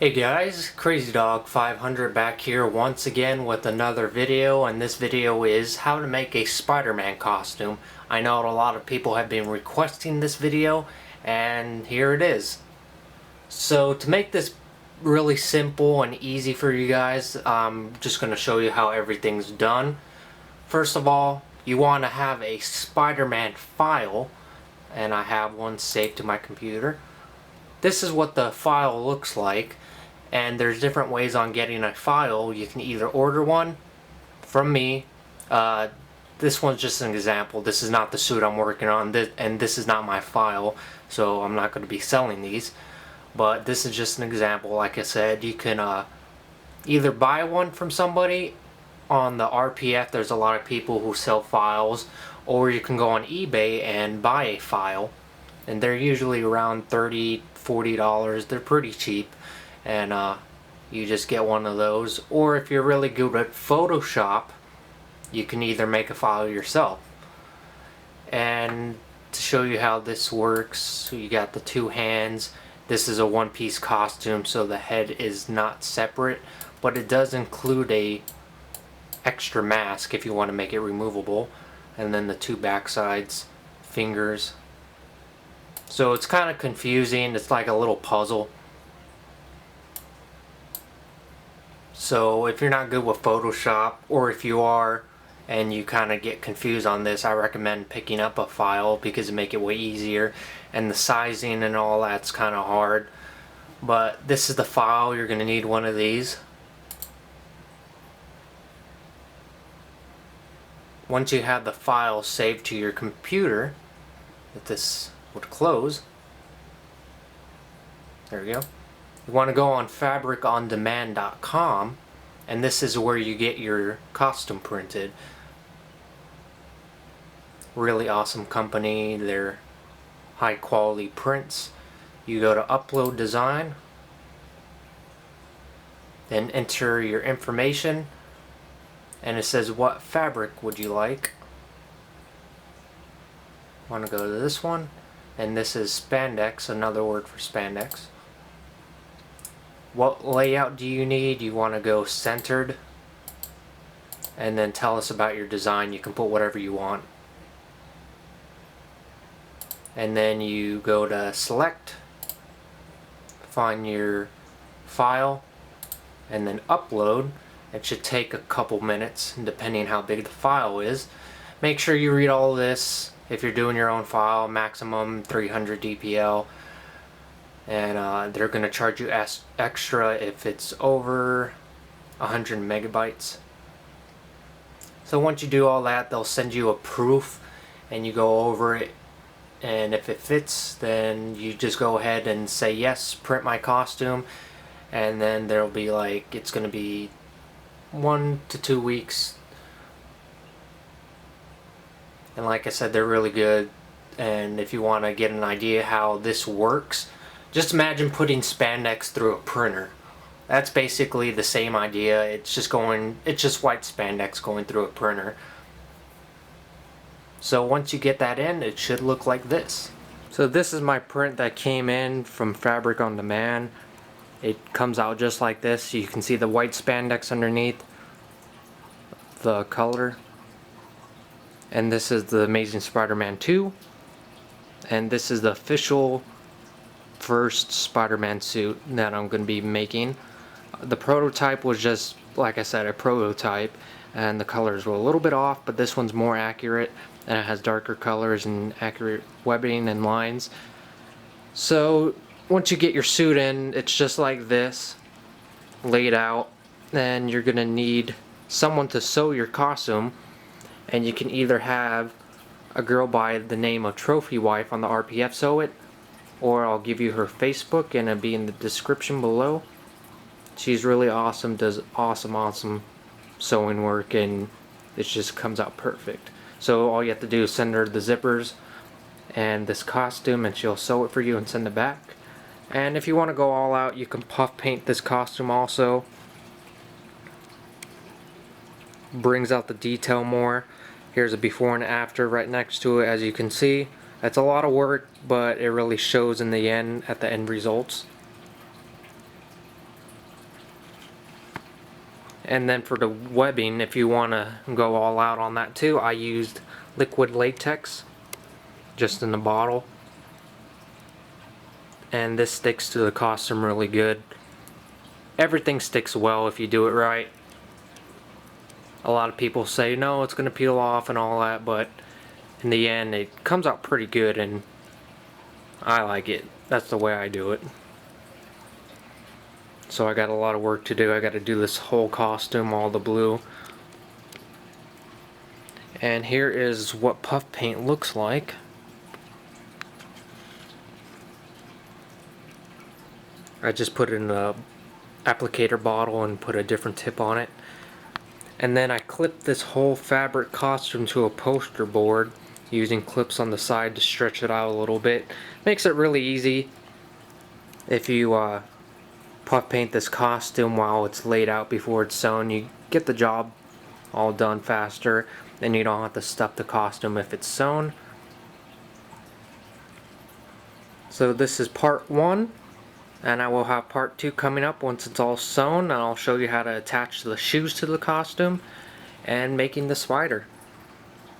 Hey guys, Crazy Dog 500 back here once again with another video, and this video is how to make a Spider-Man costume. I know a lot of people have been requesting this video, and here it is. So to make this really simple and easy for you guys, I'm just going to show you how everything's done. First of all, you want to have a Spider-Man file, and I have one saved to my computer. This is what the file looks like. And there's different ways on getting a file. You can either order one from me. This one's just an example. This is not the suit I'm working on, and this is not my file, so I'm not going to be selling these. But this is just an example. Like I said, you can either buy one from somebody on the RPF. There's a lot of people who sell files, or you can go on eBay and buy a file, and they're usually around $30–40. They're pretty cheap. And you just get one of those, or if you're really good at Photoshop, you can either make a file yourself. And to show you how this works, so you got the two hands. This is a one-piece costume, so the head is not separate, but it does include a extra mask if you want to make it removable, and then the two back sides, fingers. So it's kind of confusing. It's like a little puzzle. So if you're not good with Photoshop, or if you are and you kind of get confused on this, I recommend picking up a file because it make it way easier, and the sizing and all that's kind of hard. But this is the file. You're going to need one of these. Once you have the file saved to your computer, if this would close, there we go. You want to go on fabricondemand.com, and this is where you get your costume printed. Really awesome company. They're high quality prints. You go to upload design, then enter your information, and it says what fabric would you like. Want to go to this one, and this is spandex, another word for spandex. What layout do you need? You want to go centered, and then tell us about your design. You can put whatever you want. And then you go to select, find your file, and then upload. It should take a couple minutes depending how big the file is. Make sure you read all this if you're doing your own file. Maximum 300 dpl. And they're going to charge you extra if it's over 100 megabytes. So once you do all that, they'll send you a proof, and you go over it, and if it fits, then you just go ahead and say yes, print my costume, and then there'll be like, it's going to be 1 to 2 weeks. And like I said, they're really good. And if you want to get an idea how this works, just imagine putting spandex through a printer. That's basically the same idea. It's just white spandex going through a printer. So once you get that in, it should look like this. So this is my print that came in from Fabric on Demand. It comes out just like this. You can see the white spandex underneath the color. And this is the Amazing Spider-Man 2. And this is the official first Spider-Man suit that I'm going to be making. The prototype was just, like I said, a prototype, and the colors were a little bit off, but this one's more accurate, and it has darker colors and accurate webbing and lines. So once you get your suit in, it's just like this, laid out. Then you're going to need someone to sew your costume, and you can either have a girl by the name of Trophy Wife on the RPF sew it, or I'll give you her Facebook, and it'll be in the description below. She's really awesome, does awesome sewing work, and it just comes out perfect. So all you have to do is send her the zippers and this costume, and she'll sew it for you and send it back. And if you want to go all out, you can puff paint this costume also. Brings out the detail more. Here's a before and after right next to it, as you can see. It's a lot of work, but it really shows in the end, at the end results. And then for the webbing, if you want to go all out on that too, I used liquid latex just in the bottle, and this sticks to the costume really good. Everything sticks well if you do it right. A lot of people say no, it's going to peel off and all that, but in the end it comes out pretty good, and I like it. That's the way I do it. So I got a lot of work to do. I got to do this whole costume, all the blue. And here is what puff paint looks like. I just put it in a applicator bottle and put a different tip on it. And then I clipped this whole fabric costume to a poster board using clips on the side to stretch it out a little bit. Makes it really easy if you puff paint this costume while it's laid out before it's sewn. You get the job all done faster, and you don't have to stuff the costume if it's sewn. So this is part 1, and I will have part 2 coming up once it's all sewn, and I'll show you how to attach the shoes to the costume and making the spider.